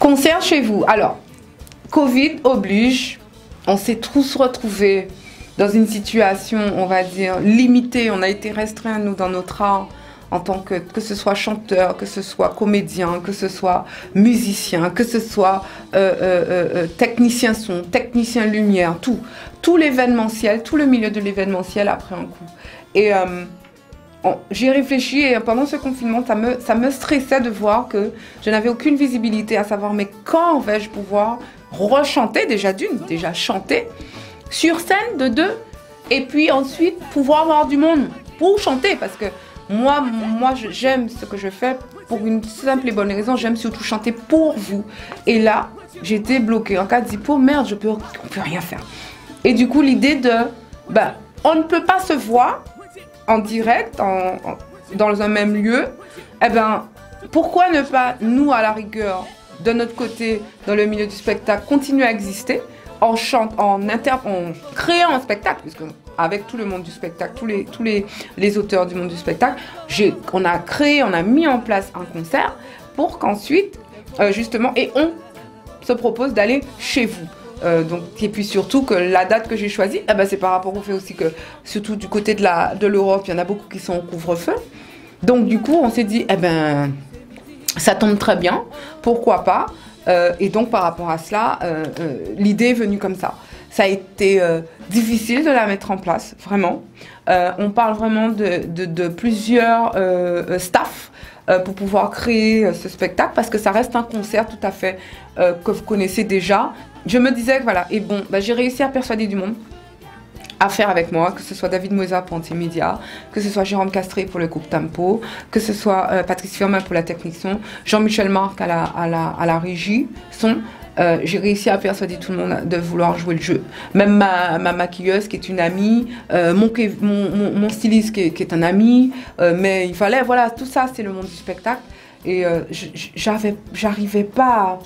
Concert chez vous. Alors, Covid oblige, on s'est tous retrouvés dans une situation, on va dire, limitée. On a été restreints, nous, dans notre art, en tant que ce soit chanteur, que ce soit comédien, que ce soit musicien, que ce soit technicien son, technicien lumière, tout l'événementiel, tout le milieu de l'événementiel après un coup. Et j'ai réfléchi et pendant ce confinement, ça me stressait de voir que je n'avais aucune visibilité à savoir mais quand vais-je pouvoir rechanter déjà chanter sur scène de deux et puis ensuite pouvoir avoir du monde pour chanter parce que moi j'aime ce que je fais pour une simple et bonne raison, j'aime surtout chanter pour vous. Et là, j'étais bloquée en cas de pour merde, on peut rien faire. Et du coup, l'idée de, on ne peut pas se voir en direct, dans un même lieu, eh ben, pourquoi ne pas, nous, à la rigueur, de notre côté, dans le milieu du spectacle, continuer à exister en créant un spectacle, puisque avec tout le monde du spectacle, tous les auteurs du monde du spectacle, on a mis en place un concert pour qu'ensuite, justement, et on se propose d'aller chez vous. Et puis surtout que la date que j'ai choisie, c'est par rapport au fait aussi que, surtout du côté de l'Europe, il y en a beaucoup qui sont au couvre-feu. Donc du coup, on s'est dit, ça tombe très bien, pourquoi pas. Et donc par rapport à cela, l'idée est venue comme ça. Ça a été difficile de la mettre en place, vraiment. On parle vraiment de plusieurs staffs pour pouvoir créer ce spectacle, parce que ça reste un concert tout à fait que vous connaissez déjà. Je me disais que voilà, et bon, j'ai réussi à persuader du monde à faire avec moi, que ce soit David Moisa pour Antimédia, que ce soit Jérôme Castré pour le groupe Tempo, que ce soit Patrice Firmin pour la technique son, Jean-Michel Marc à la régie son. J'ai réussi à persuader tout le monde de vouloir jouer le jeu. Même ma maquilleuse qui est une amie, mon styliste qui est un ami, mais il fallait, voilà, tout ça c'est le monde du spectacle. Et j'arrivais pas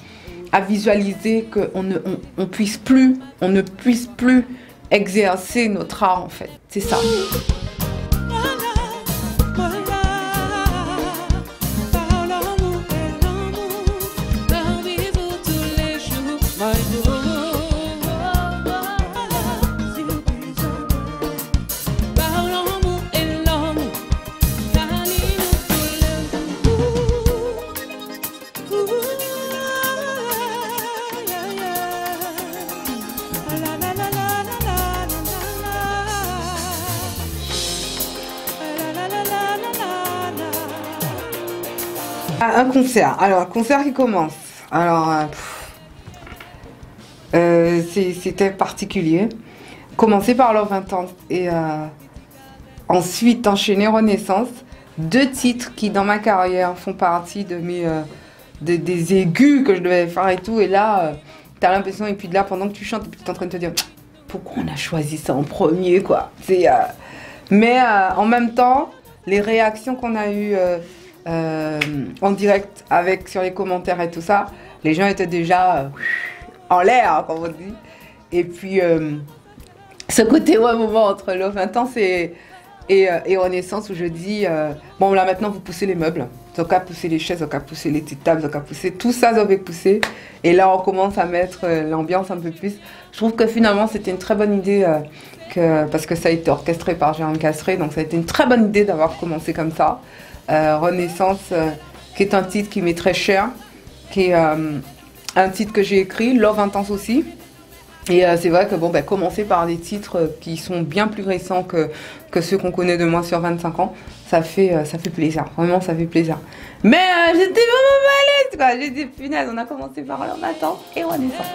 à visualiser qu'on ne puisse plus exercer notre art en fait. C'est ça. Un concert. Alors, un concert qui commence. Alors, c'était particulier. Commencer par leur 20 ans et ensuite enchaîner Renaissance. 2 titres qui, dans ma carrière, font partie de des aigus que je devais faire et tout. Et là, t'as l'impression, et puis de là, pendant que tu chantes, tu es en train de te dire pourquoi on a choisi ça en premier, quoi. Mais en même temps, les réactions qu'on a eues en direct sur les commentaires et tout ça, les gens étaient déjà en l'air, comme on dit. Et puis ce côté moment entre le 20 ans et Renaissance où je dis bon là maintenant vous poussez les meubles, donc à pousser les chaises, donc à pousser les petites tables, donc à pousser tout ça, donc à pousser. Et là on commence à mettre l'ambiance un peu plus. Je trouve que finalement c'était une très bonne idée parce que ça a été orchestré par Jérôme Castré, donc ça a été une très bonne idée d'avoir commencé comme ça. Renaissance, qui est un titre qui m'est très cher, qui est un titre que j'ai écrit, Love Intense aussi. Et c'est vrai que commencer par des titres qui sont bien plus récents que ceux qu'on connaît de moi sur 25 ans, ça fait plaisir, vraiment ça fait plaisir. Mais j'étais vraiment malaise, quoi. J'ai dit punaise, on a commencé par Love Intense et Renaissance.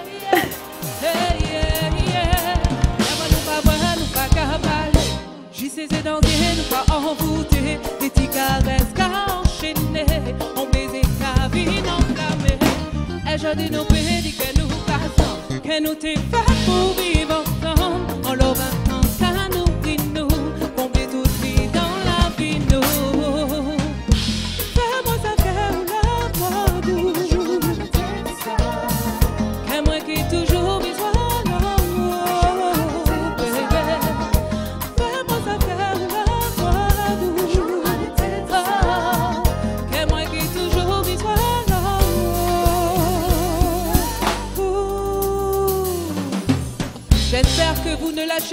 J'essaie d'en dire, ne pas envoûter, des petits caresses qu'à enchaîner, on baiser qu'à vie enflammée. Et je dis nos pays que nous passons, que nous t'es fait pour vivre ensemble, en leur vacances, ça nous dit nous, combler toute vie dans la vie nous. Fais-moi ça faire la voix douce, que moi qui toujours besoin.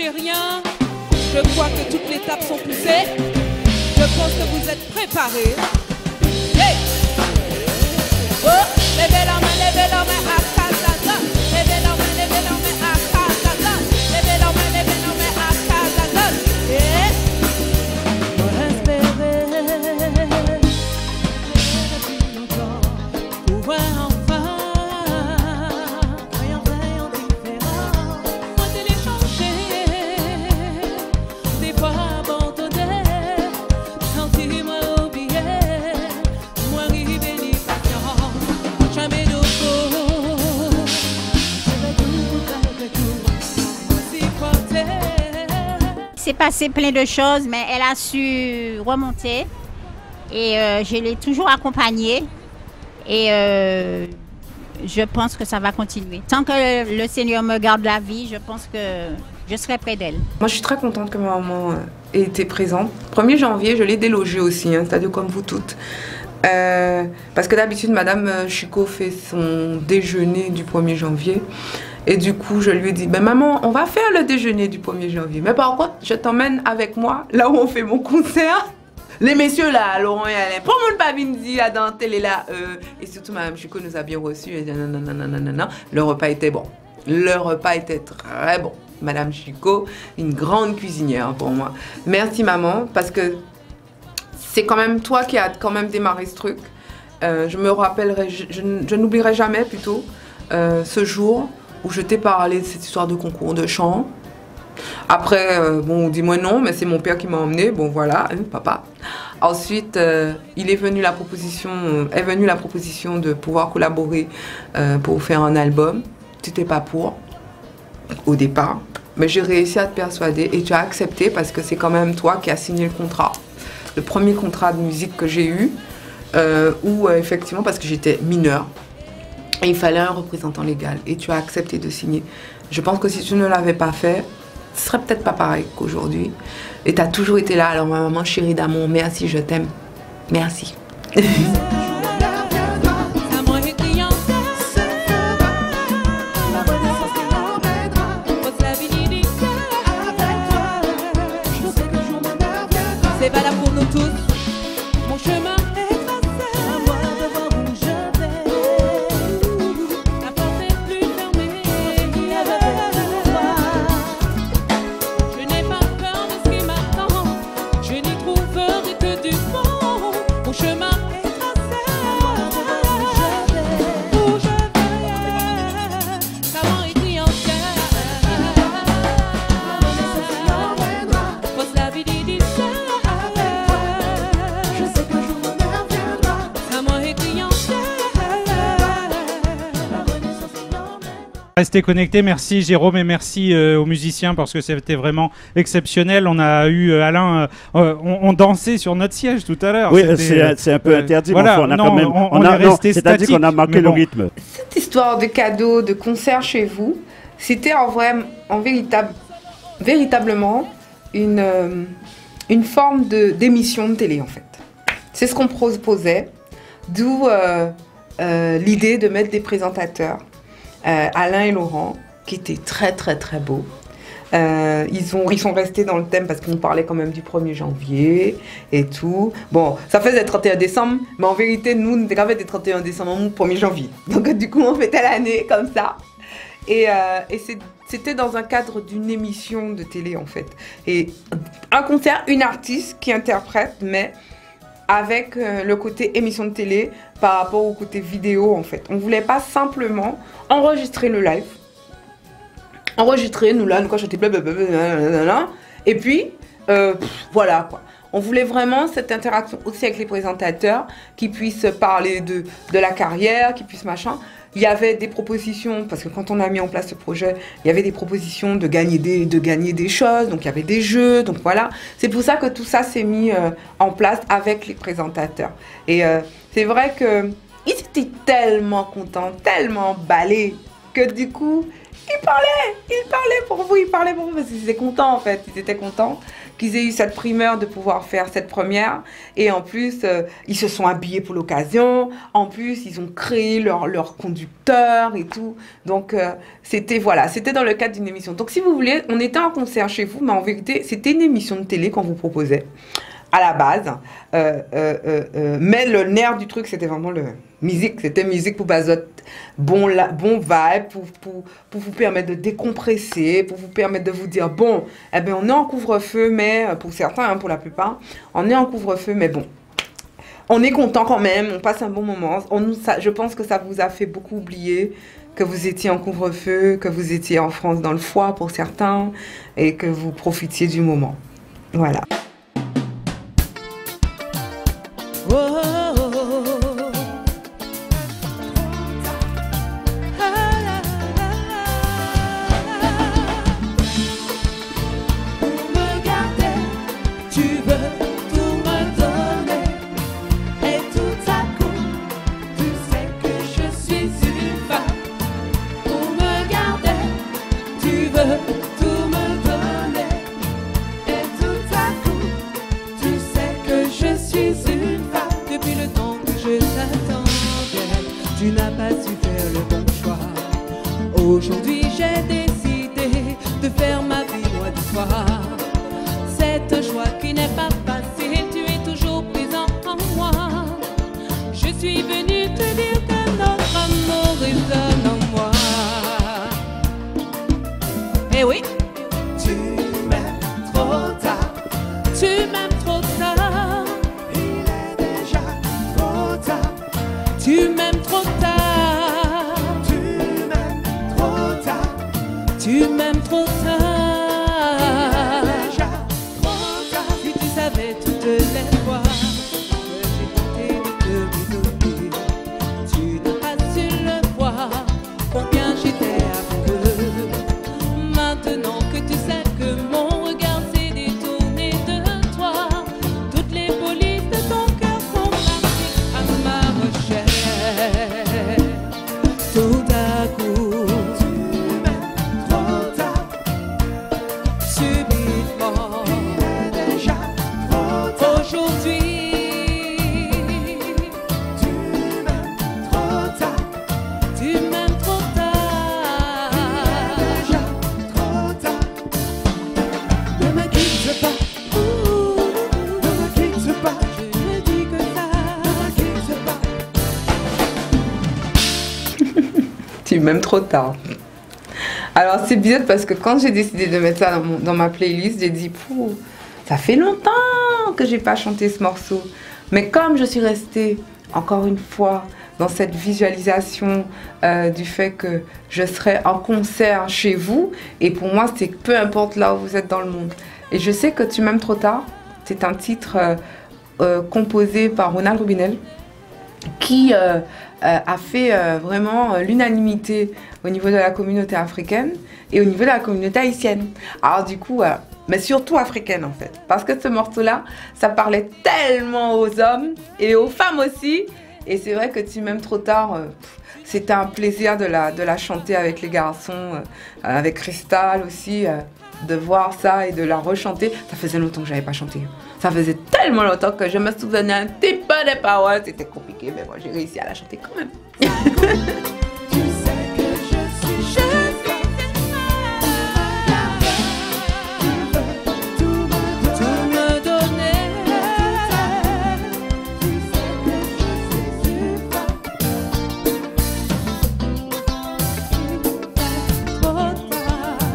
lâchez rien. Je crois que toutes les tables sont poussées. Je pense que vous êtes préparés. Hey! Oh! Levez la main à Kazaza. Levez la main à Kazaza. Levez la main à Kazaza. Yeah! Pour espérer depuis longtemps, pour un enfant, voyons différent. Moi téléchargé, des fois abandonné, senti-moi oublié, moi arrivé ni patient, jamais de faux, avec tout, si porté. C'est passé plein de choses, mais elle a su remonter et je l'ai toujours accompagnée et je pense que ça va continuer. Tant que le Seigneur me garde la vie, je pense que je serai près d'elle. Moi, je suis très contente que ma maman ait été présente. 1er janvier, je l'ai délogée aussi, hein, c'est-à-dire comme vous toutes. Parce que d'habitude, Madame Chico fait son déjeuner du 1er janvier. Et du coup, je lui ai dit, ben maman, on va faire le déjeuner du 1er janvier. Mais par contre, je t'emmène avec moi, là où on fait mon concert. Les messieurs là, Laurent et Alain, pour mon Babindi, à dans télé là, et surtout Madame Chico nous a bien reçus. Et non. Le repas était bon. Le repas était très bon. Madame Chico, une grande cuisinière pour moi. Merci maman, parce que c'est quand même toi qui as quand même démarré ce truc. Je me rappellerai, je n'oublierai jamais plutôt ce jour où je t'ai parlé de cette histoire de concours de chant. Après, bon, dis-moi non, mais c'est mon père qui m'a emmené. Bon, voilà, hein, papa. Ensuite, est venue la proposition de pouvoir collaborer pour faire un album. Tu n'étais pas pour, au départ. Mais j'ai réussi à te persuader et tu as accepté parce que c'est quand même toi qui as signé le contrat. Le premier contrat de musique que j'ai eu, où effectivement, parce que j'étais mineure, et il fallait un représentant légal et tu as accepté de signer. Je pense que si tu ne l'avais pas fait, ce serait peut-être pas pareil qu'aujourd'hui. Et tu as toujours été là. Alors ma maman chérie d'amour, merci, je t'aime. Merci. C'est valable pour nous tous. Mon chemin est tracé. À moi de voir où je vais. La porte est plus fermée. Je n'ai pas peur de ce qui m'attend. Je n'y trouverai que du bon. Mon chemin est tracé. Où je vais. Comment est-il en terre? Pose la vie dit ça. Restez connectés, merci Jérôme et merci aux musiciens parce que c'était vraiment exceptionnel. On a eu Alain, on dansait sur notre siège tout à l'heure. Oui, c'est un peu interdit. Voilà, on a quand même, on est resté statique. C'est-à-dire qu'on a marqué le rythme. Cette histoire de cadeaux, de concerts chez vous, c'était véritablement une forme d'émission de télé en fait. C'est ce qu'on proposait, d'où l'idée de mettre des présentateurs. Alain et Laurent, qui étaient très très très beaux. Ils sont restés dans le thème parce qu'on parlait quand même du 1er janvier et tout. Bon, ça faisait 31 décembre, mais en vérité, nous, on était gravé des 31 décembre au 1er janvier. Donc du coup, on fêtait l'année comme ça. Et c'était dans un cadre d'une émission de télé en fait. Et un concert, une artiste qui interprète, mais avec le côté émission de télé par rapport au côté vidéo en fait. On voulait pas simplement enregistrer le live, enregistrer nous quand j'étais blablabla, et puis voilà quoi. On voulait vraiment cette interaction aussi avec les présentateurs qui puissent parler de la carrière, qui puissent machin. Il y avait des propositions, parce que quand on a mis en place ce projet, il y avait des propositions de gagner des choses, donc il y avait des jeux, donc voilà. C'est pour ça que tout ça s'est mis en place avec les présentateurs. Et c'est vrai qu'ils étaient tellement contents, tellement emballés, que du coup, il parlait pour vous, parce qu'ils étaient contents en fait. Ils étaient contents qu'ils aient eu cette primeur de pouvoir faire cette première. Et en plus, ils se sont habillés pour l'occasion. En plus, ils ont créé leur conducteur et tout. Donc, c'était dans le cadre d'une émission. Donc, si vous voulez, on était en concert chez vous, mais en vérité, c'était une émission de télé qu'on vous proposait à la base. Mais le nerf du truc, c'était vraiment musique. C'était musique pour bazote. Bon vibe, pour vous permettre de décompresser, pour vous permettre de vous dire, bon, eh ben, on est en couvre-feu, mais pour certains, hein, pour la plupart, on est en couvre-feu, mais bon. On est content quand même, on passe un bon moment. Je pense que ça vous a fait beaucoup oublier que vous étiez en couvre-feu, que vous étiez en France dans le froid pour certains, et que vous profitiez du moment. Voilà. Tu n'as pas su faire le bon choix. Aujourd'hui j'ai décidé de faire ma vie loin de toi. C'est un choix qui n'est pas facile, tu es toujours présent en moi. Je suis venue te dire que notre amour résonne en moi. Eh oui, tu m'aimes trop tard, tu m'aimes trop tard. Il est déjà trop tard, tu m'aimes trop tard. Tu m'aimes trop tard, déjà trop tard. Si tu savais toutes les fois que j'ai tenté de te m'étonner, tu n'as pas su le voir, combien j'étais amoureux. Maintenant que tu sais que mon regard s'est détourné de toi, toutes les polices de ton cœur sont parties à ma recherche. Tout à coup, même trop tard. Alors c'est bizarre parce que quand j'ai décidé de mettre ça dans ma playlist, j'ai dit ça fait longtemps que j'ai pas chanté ce morceau. Mais comme je suis restée encore une fois dans cette visualisation du fait que je serai en concert chez vous, et pour moi c'est peu importe là où vous êtes dans le monde. Et je sais que Tu m'aimes trop tard, c'est un titre composé par Ronald Rubinel qui a fait vraiment l'unanimité au niveau de la communauté africaine et au niveau de la communauté haïtienne. Alors du coup, mais surtout africaine en fait, parce que ce morceau-là, ça parlait tellement aux hommes et aux femmes aussi. Et c'est vrai que Tu m'aimes trop tard, c'était un plaisir de la chanter avec les garçons, avec Cristal aussi, de voir ça et de la rechanter. Ça faisait longtemps que j'avais pas chanté. Ça faisait tellement longtemps que je me souvenais un petit peu des paroles. C'était compliqué, mais moi j'ai réussi à la chanter quand même. Tu sais que je suis tout me donner. Tu sais que je suis trop tard.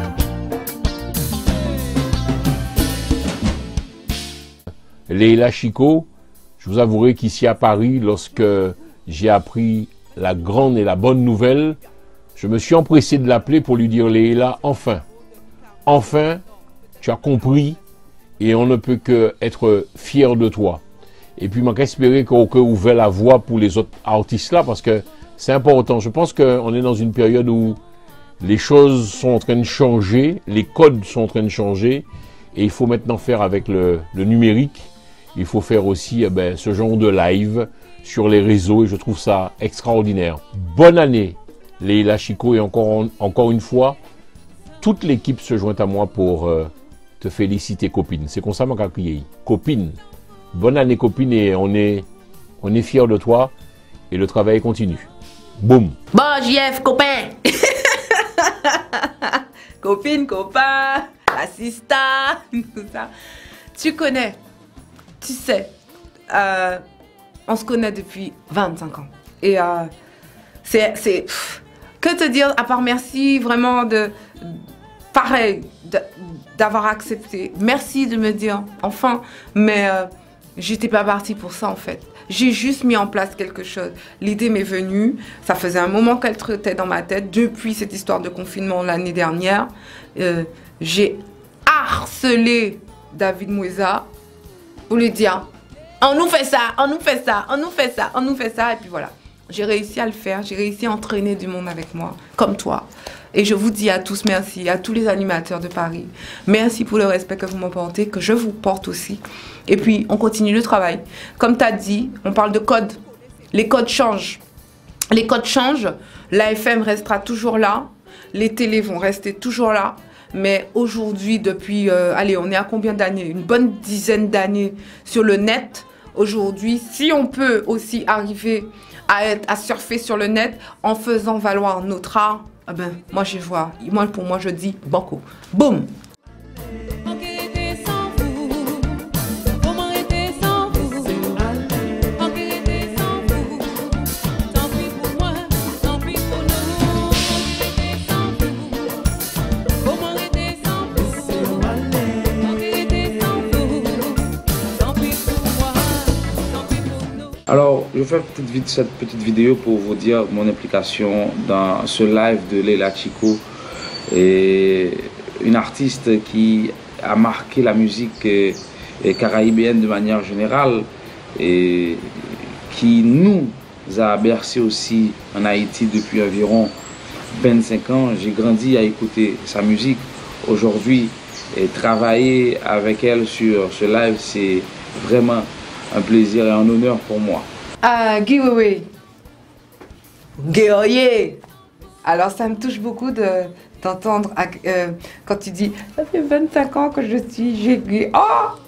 Leila Chico, je vous avouerai qu'ici à Paris, lorsque j'ai appris la grande et la bonne nouvelle, je me suis empressé de l'appeler pour lui dire: Leila, enfin, tu as compris et on ne peut que être fier de toi. Et puis, je espérer qu'on peut ouvrir la voie pour les autres artistes là, parce que c'est important. Je pense qu'on est dans une période où les choses sont en train de changer, les codes sont en train de changer, et il faut maintenant faire avec le numérique. Il faut faire aussi ce genre de live sur les réseaux, et je trouve ça extraordinaire. Bonne année Leila Chico, et encore une fois, toute l'équipe se joint à moi pour te féliciter, copine. C'est comme ça que je crié. Copine, bonne année, copine, et on est fiers de toi, et le travail continue. Boum. Bon, JF, copain. Copine, copain, assistant, tout ça. Tu connais, tu sais, on se connaît depuis 25 ans. Et que te dire, à part merci vraiment d'avoir accepté. Merci de me dire, enfin, mais j'étais pas partie pour ça en fait. J'ai juste mis en place quelque chose. L'idée m'est venue, ça faisait un moment qu'elle trottait dans ma tête, depuis cette histoire de confinement l'année dernière. J'ai harcelé David Moueza pour lui dire, on nous fait ça, on nous fait ça, on nous fait ça, on nous fait ça, et puis voilà. J'ai réussi à le faire, j'ai réussi à entraîner du monde avec moi, comme toi. Et je vous dis à tous merci, à tous les animateurs de Paris. Merci pour le respect que vous m'apportez, que je vous porte aussi. Et puis, on continue le travail. Comme tu as dit, on parle de codes. Les codes changent. Les codes changent, l'AFM restera toujours là, les télés vont rester toujours là. Mais aujourd'hui, depuis, allez, on est à combien d'années? Une bonne dizaine d'années sur le net. Aujourd'hui, si on peut aussi arriver à surfer sur le net en faisant valoir notre art, eh ben, pour moi, je dis banco. Boum! Alors, je vais faire cette petite vidéo pour vous dire mon implication dans ce live de Leila Chico, et une artiste qui a marqué la musique caraïbienne de manière générale et qui nous a bercé aussi en Haïti depuis environ 25 ans. J'ai grandi à écouter sa musique. Aujourd'hui, et travailler avec elle sur ce live, c'est vraiment un plaisir et un honneur pour moi. Giveaway. Guerrier. Alors ça me touche beaucoup d'entendre quand tu dis ça fait 25 ans que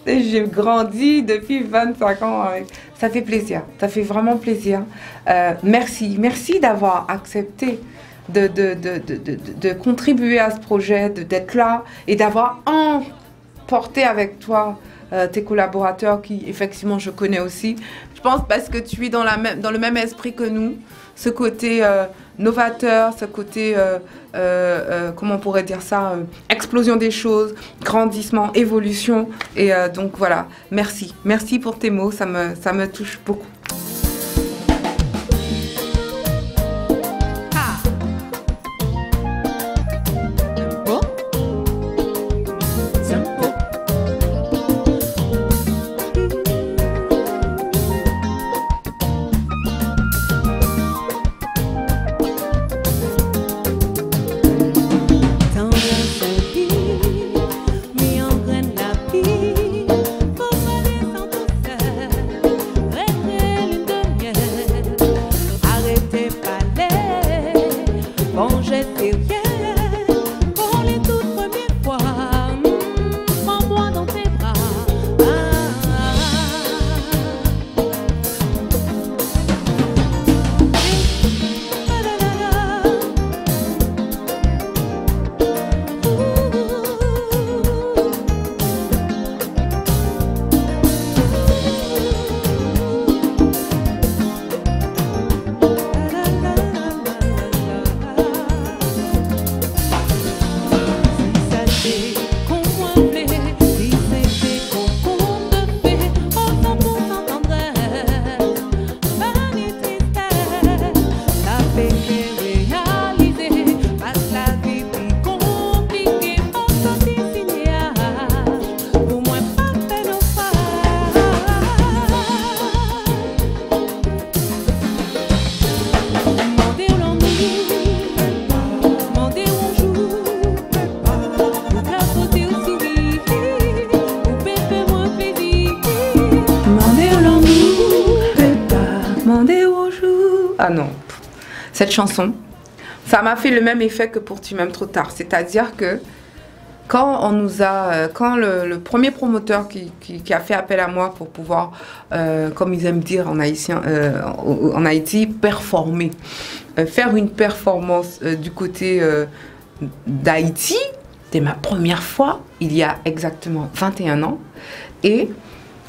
j'ai grandi depuis 25 ans. Ça fait plaisir, ça fait vraiment plaisir. Merci d'avoir accepté de contribuer à ce projet, d'être là et d'avoir emporté avec toi tes collaborateurs qui, effectivement, je connais aussi. Je pense parce que tu es dans le même esprit que nous. Ce côté novateur, ce côté, comment on pourrait dire ça, explosion des choses, grandissement, évolution. Et donc, voilà, merci. Merci pour tes mots, ça me touche beaucoup. Ah non, cette chanson, ça m'a fait le même effet que pour Tu m'aimes trop tard. C'est-à-dire que quand on nous a, quand le premier promoteur qui a fait appel à moi pour pouvoir, comme ils aiment dire en haïtien, en Haïti, performer, faire une performance du côté d'Haïti, c'était ma première fois, il y a exactement 21 ans, et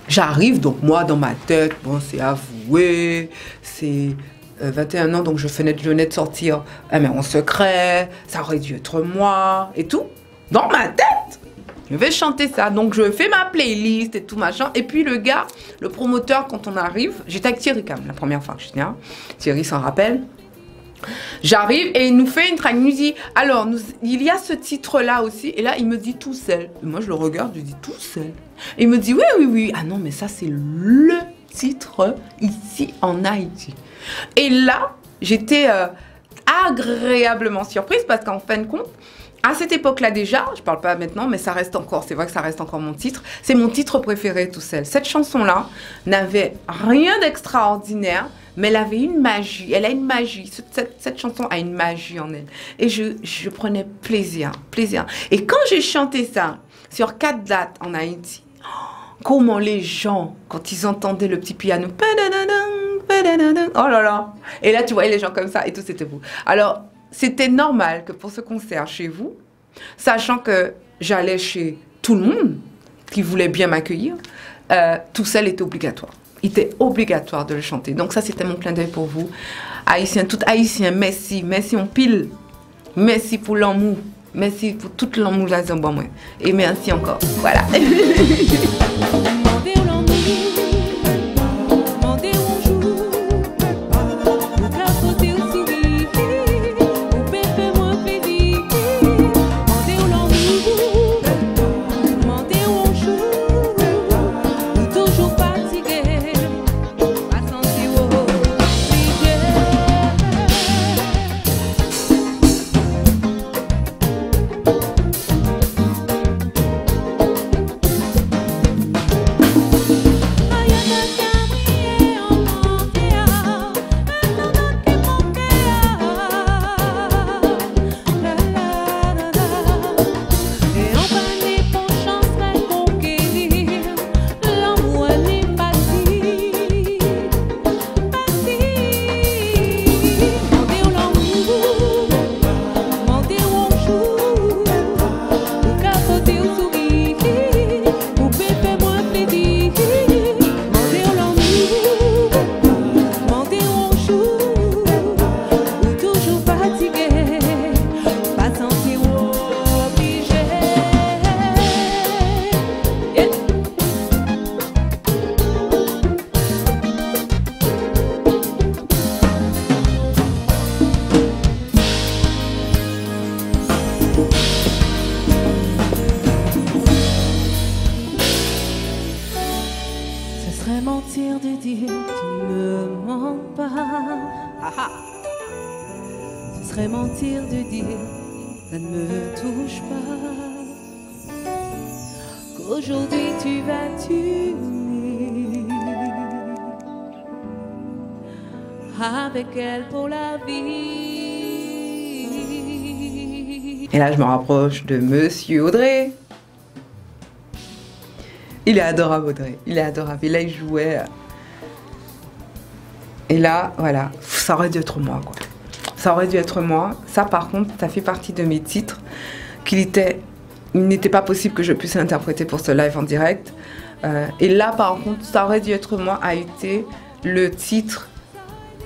j'arrive, donc moi dans ma tête, bon c'est avoué, c'est 21 ans, donc je venais de sortir mais en secret, ça aurait dû être moi, et tout. Dans ma tête, je vais chanter ça. Donc, je fais ma playlist et tout machin. Et puis, le gars, le promoteur, quand on arrive, j'étais avec Thierry quand même, la première fois que je viens. Thierry s'en rappelle. J'arrive et il nous fait une track. Il nous dit, alors, il y a ce titre-là aussi. Et là, il me dit tout seul. Et moi, je le regarde, je lui dis tout seul. Et il me dit, oui, oui, oui. Ah non, mais ça, c'est le titre ici en Haïti. Et là, j'étais agréablement surprise parce qu'en fin de compte, à cette époque-là déjà, je parle pas maintenant, mais ça reste encore, c'est vrai que ça reste encore mon titre. C'est mon titre préféré tout seul. Cette chanson-là n'avait rien d'extraordinaire, mais elle avait une magie. Elle a une magie. Cette chanson a une magie en elle. Et je prenais plaisir. Et quand j'ai chanté ça sur 4 dates en Haïti, comment les gens, quand ils entendaient le petit piano, oh là là. Et là, tu voyais les gens comme ça et tout, c'était beau. Alors, c'était normal que pour ce concert chez vous, sachant que j'allais chez tout le monde qui voulait bien m'accueillir, tout seul était obligatoire. Il était obligatoire de le chanter. Donc ça, c'était mon clin d'œil pour vous. Haïtiens, tout haïtien, merci. Merci on pile. Merci pour l'amour. Merci pour toute l'amour là, et merci encore. Voilà. Et là, je me rapproche de Monsieur Audrey. Il est adorable, Audrey. Il est adorable. Et là, il jouait. Et là, voilà. Ça aurait dû être moi, quoi. Ça aurait dû être moi. Ça, par contre, ça fait partie de mes titres il n'était pas possible que je puisse l'interpréter pour ce live en direct. Et là, par contre, ça aurait dû être moi, a été le titre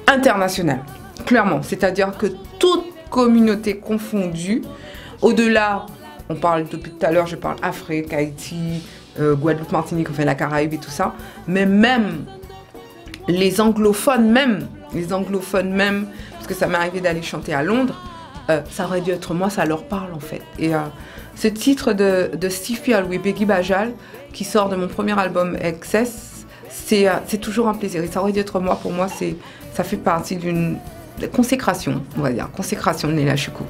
international. Clairement. C'est-à-dire que toute communauté confondue, au-delà, on parle depuis tout à l'heure, je parle Afrique, Haïti, Guadeloupe, Martinique, enfin la Caraïbe et tout ça, mais même les anglophones même, parce que ça m'est arrivé d'aller chanter à Londres, ça aurait dû être moi, ça leur parle en fait. Et ce titre de Steve Louis Beggy Bajal, qui sort de mon premier album Excess, c'est toujours un plaisir. Et ça aurait dû être moi, pour moi, ça fait partie d'une consécration, on va dire, consécration de Leila Chicot.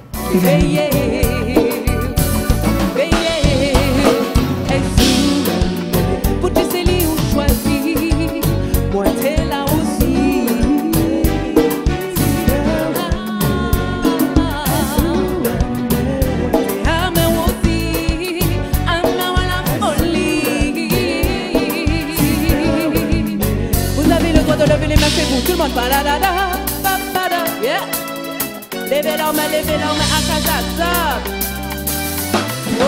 monde, paladada, papada, yeah. Levez leurs mains, à casa. Oh,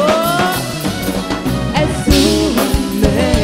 elle soumet.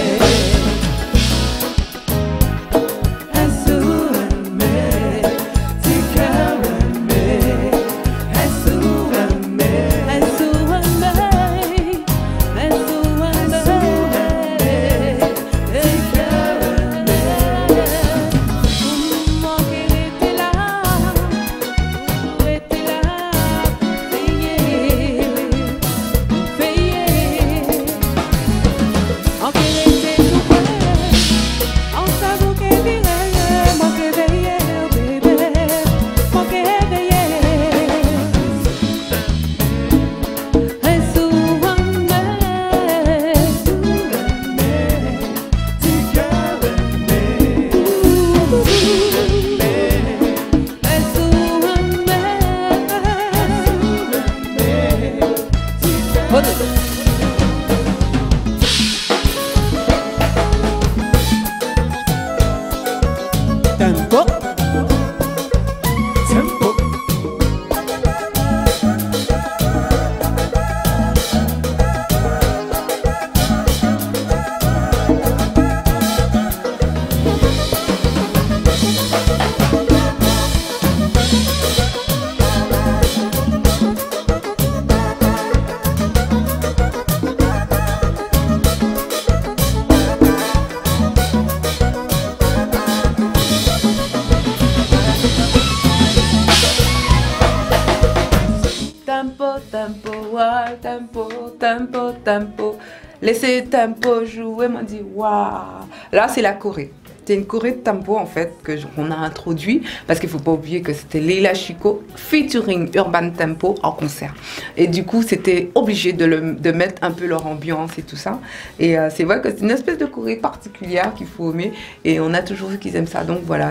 Tempo. Laissez tempo jouer, m'a dit waouh. Là, c'est la choré. C'est une choré de tempo en fait qu'on a introduit parce qu'il ne faut pas oublier que c'était Leila Chico featuring Urban Tempo en concert. Et du coup, c'était obligé de mettre un peu leur ambiance et tout ça. Et c'est vrai que c'est une espèce de choré particulière qu'il faut aimer et on a toujours vu qu'ils aiment ça. Donc voilà,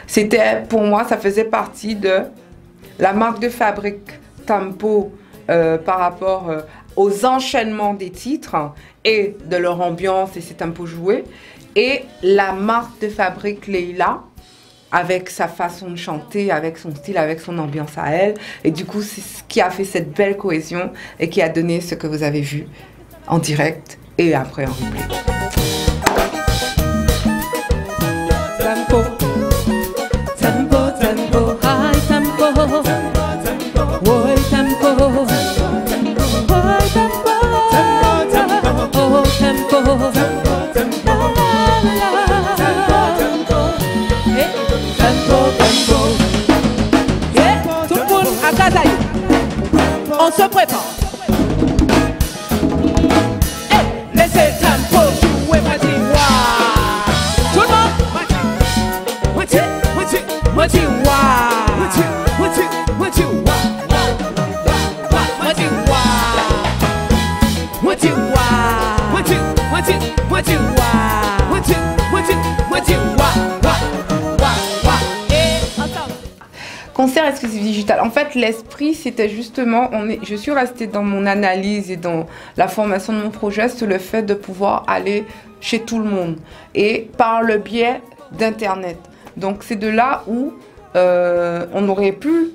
c'était pour moi, ça faisait partie de la marque de fabrique Tempo par rapport aux enchaînements des titres et de leur ambiance et ses tempos joués. Et la marque de fabrique Leila, avec sa façon de chanter, avec son style, avec son ambiance à elle. Et du coup, c'est ce qui a fait cette belle cohésion et qui a donné ce que vous avez vu en direct et après en replay. Tempo, tempo, tempo, high tempo, boy tempo, boy tempo, oh tempo. On se prépare. Hey, laissez tempo jouer, vas-y, waouh. Tout le monde, vas-y, waouh. Vas-y, Concert exclusif digital. En fait, l'esprit, c'était justement, je suis restée dans mon analyse et dans la formation de mon projet, sur le fait de pouvoir aller chez tout le monde et par le biais d'Internet. Donc, c'est de là où on aurait pu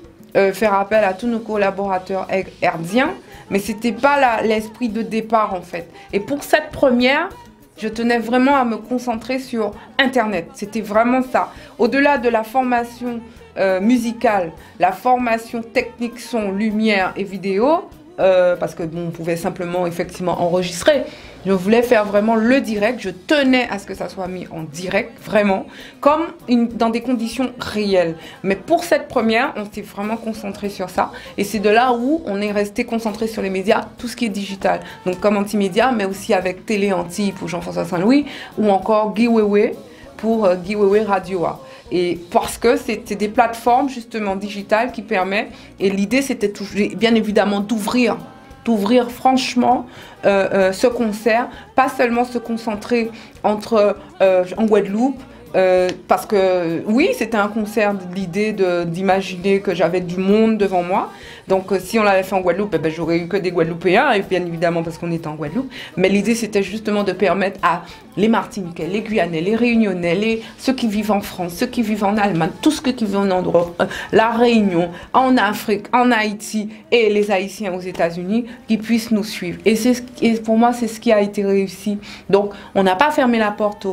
faire appel à tous nos collaborateurs hertziens, mais c'était pas l'esprit de départ en fait. Et pour cette première, je tenais vraiment à me concentrer sur Internet. C'était vraiment ça. Au-delà de la formation musicale, la formation technique, son, lumière et vidéo, parce que bon, on pouvait simplement effectivement enregistrer. Je voulais faire vraiment le direct. Je tenais à ce que ça soit mis en direct, vraiment, comme dans des conditions réelles. Mais pour cette première, on s'est vraiment concentré sur ça. Et c'est de là où on est resté concentré sur les médias, tout ce qui est digital. Donc comme Antimédia, mais aussi avec Télé Anti pour Jean-François Saint-Louis, ou encore Guy Wewe pour Guy Wewe Radio. Et parce que c'était des plateformes justement digitales qui permettent, et l'idée c'était bien évidemment d'ouvrir franchement ce concert, pas seulement se concentrer en Guadeloupe, parce que oui, c'était un concert, l'idée d'imaginer que j'avais du monde devant moi. Donc si on l'avait fait en Guadeloupe, ben, j'aurais eu que des Guadeloupéens, et bien évidemment parce qu'on était en Guadeloupe. Mais l'idée c'était justement de permettre à les Martiniquais, les Guyanais, les Réunionnais, ceux qui vivent en France, ceux qui vivent en Allemagne, tous ceux qui vivent en Europe, la Réunion, en Afrique, en Haïti et les Haïtiens aux États-Unis, qui puissent nous suivre. Et pour moi, c'est ce qui a été réussi. Donc on n'a pas fermé la porte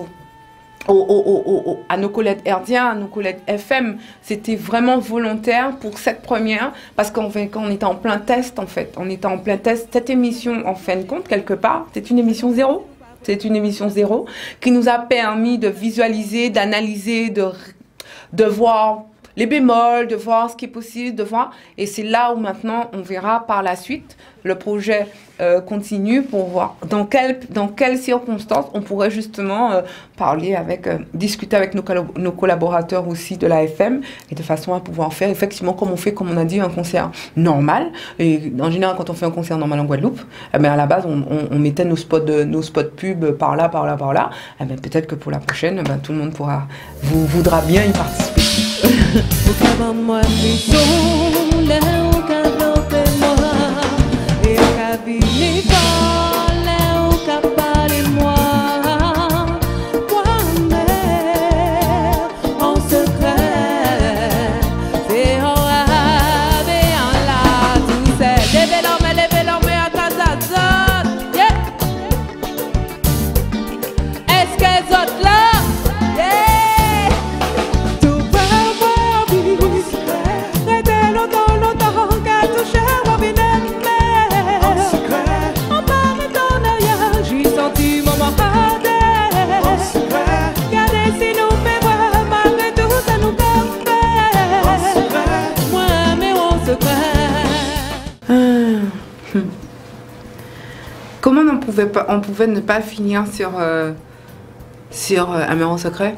à nos collègues herdiens, à nos collègues FM. C'était vraiment volontaire pour cette première, parce qu'on était en plein test en fait. On était en plein test. Cette émission, en fin de compte, quelque part, c'est une émission zéro. C'est une émission zéro qui nous a permis de visualiser, d'analyser, de voir les bémols, de voir ce qui est possible, de voir. Et c'est là où maintenant on verra par la suite le projet continue pour voir dans quelles circonstances on pourrait justement parler discuter avec nos collaborateurs aussi de la FM, et de façon à pouvoir faire effectivement comme on a dit, un concert normal. Et en général, quand on fait un concert normal en Guadeloupe, à la base on mettait nos spots pub par là. Peut-être que pour la prochaine, tout le monde voudra bien y participer. Comment on pouvait ne pas finir sur Amour en secret?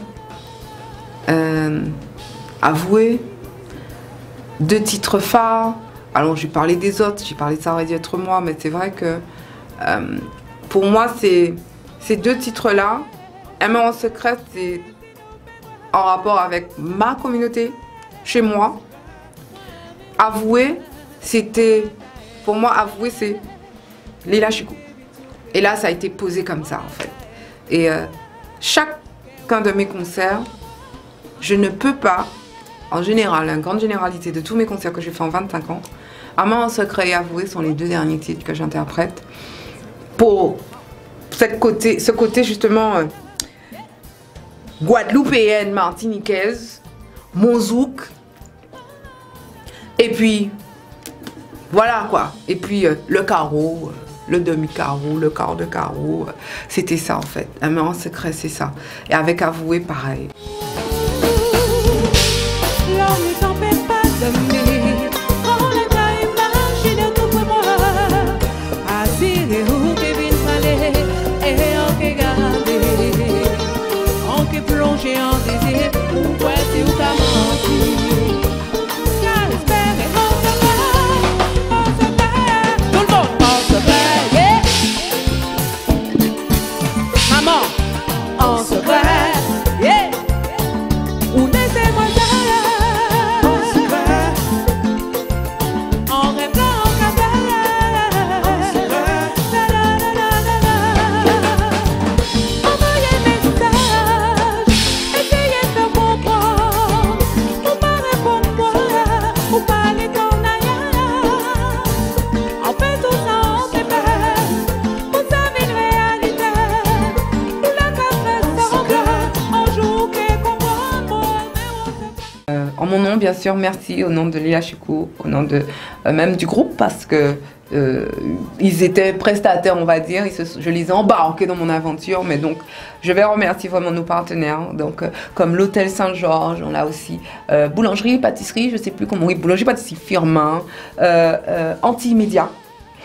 Avouer, 2 titres phares. Alors j'ai parlé des autres, j'ai parlé de Ça aurait dû être moi, mais c'est vrai que pour moi ces 2 titres-là, Amour en secret, c'est en rapport avec ma communauté, chez moi. Avouer, pour moi, avouer, c'est Leila Chico. Et là, ça a été posé comme ça, en fait. Et chacun de mes concerts, je ne peux pas, en général, une grande généralité de tous mes concerts que j'ai fait en 25 ans, Amour en secret et Avouer sont les 2 derniers titres que j'interprète. Pour ce côté justement guadeloupéenne, martiniquaise, mon zouk. Et puis, voilà quoi. Et puis, le carreau, le demi-carreau, le quart de carreau. C'était ça en fait. Amour en secret, c'est ça. Et avec Avouer, pareil. En mon nom, bien sûr, merci au nom de Leila Chico, au nom de même du groupe, parce que ils étaient prestataires, on va dire. Je les ai embarqués dans mon aventure, mais donc je vais remercier vraiment nos partenaires, donc comme l'Hôtel Saint-Georges, on a aussi boulangerie, pâtisserie, je sais plus comment, oui, boulangerie, pâtisserie, Firmin, Antimédia.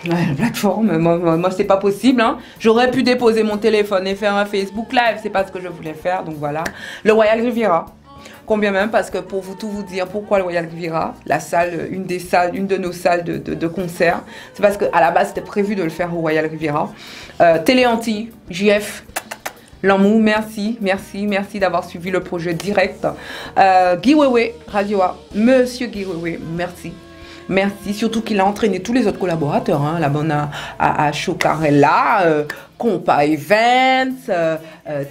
La plateforme, moi c'est pas possible, hein. J'aurais pu déposer mon téléphone et faire un Facebook Live, c'est pas ce que je voulais faire, donc voilà. Le Royal Riviera, combien même, parce que pour tout vous dire, pourquoi le Royal Riviera, la salle, une de nos salles de concert, c'est parce qu'à la base c'était prévu de le faire au Royal Riviera. Télé Antilles, JF, L'Amou, merci d'avoir suivi le projet direct. Guy Wewe, Radio A, Monsieur Guy Wewe, merci. Merci, surtout qu'il a entraîné tous les autres collaborateurs. Hein. Là-bas, on a Chocarella, Compa Events,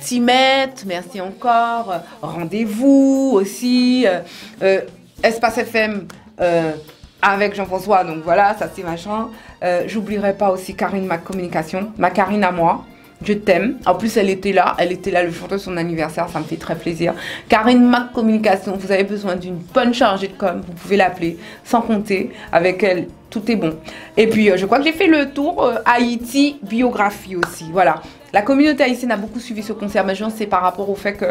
Timet, merci encore. Rendez-vous aussi. Espace FM avec Jean-François, donc voilà, ça c'est machin. J'oublierai pas aussi Karine Mac Communication, ma Karine à moi. Je t'aime. En plus, elle était là le jour de son anniversaire, ça me fait très plaisir. Karine Mac Communication, vous avez besoin d'une bonne chargée de com, vous pouvez l'appeler, sans compter. Avec elle, tout est bon. Et puis, je crois que j'ai fait le tour. Haïti, biographie aussi. Voilà. La communauté haïtienne a beaucoup suivi ce concert, mais je pense que c'est par rapport au fait que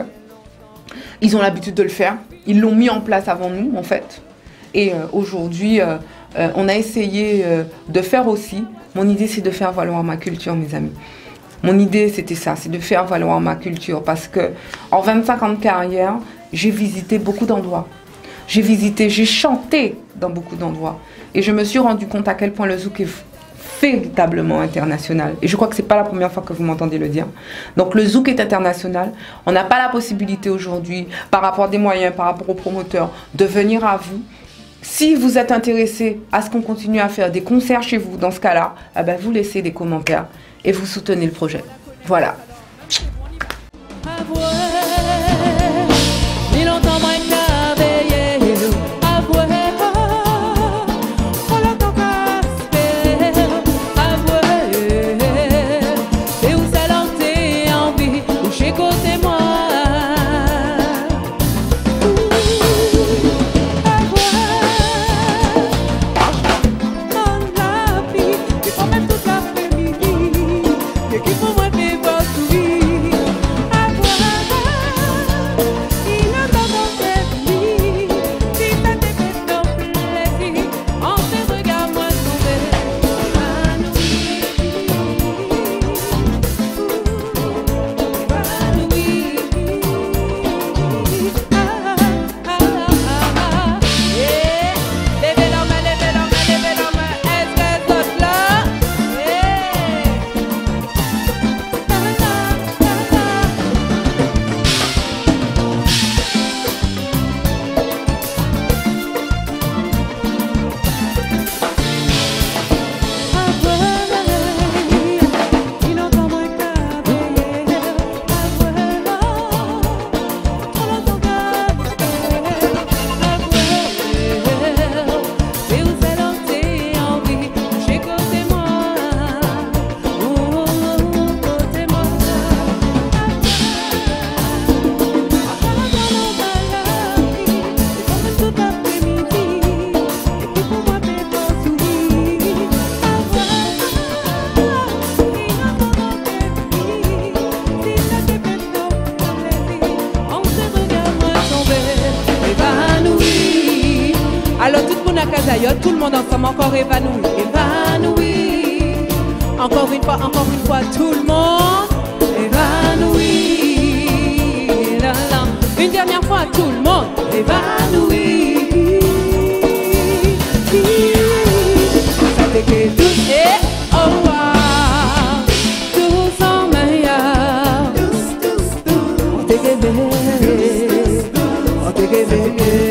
ils ont l'habitude de le faire. Ils l'ont mis en place avant nous, en fait. Et aujourd'hui, on a essayé de faire aussi. Mon idée, c'est de faire valoir ma culture, mes amis. Mon idée, c'était ça, c'est de faire valoir ma culture parce que en 25 ans de carrière, j'ai visité beaucoup d'endroits. J'ai chanté dans beaucoup d'endroits. Et je me suis rendu compte à quel point le zouk est véritablement international. Et je crois que ce n'est pas la première fois que vous m'entendez le dire. Donc le zouk est international. On n'a pas la possibilité aujourd'hui, par rapport à des moyens, par rapport aux promoteurs, de venir à vous. Si vous êtes intéressé à ce qu'on continue à faire des concerts chez vous, dans ce cas-là, eh ben, vous laissez des commentaires et vous soutenez le projet. Voilà. Tout le monde ensemble, encore évanoui, évanoui. Encore une fois, tout le monde évanoui. Là, là. Une dernière fois, tout le monde évanoui. Ça fait que tout est au revoir. Tous en meilleur. On t'est guévé.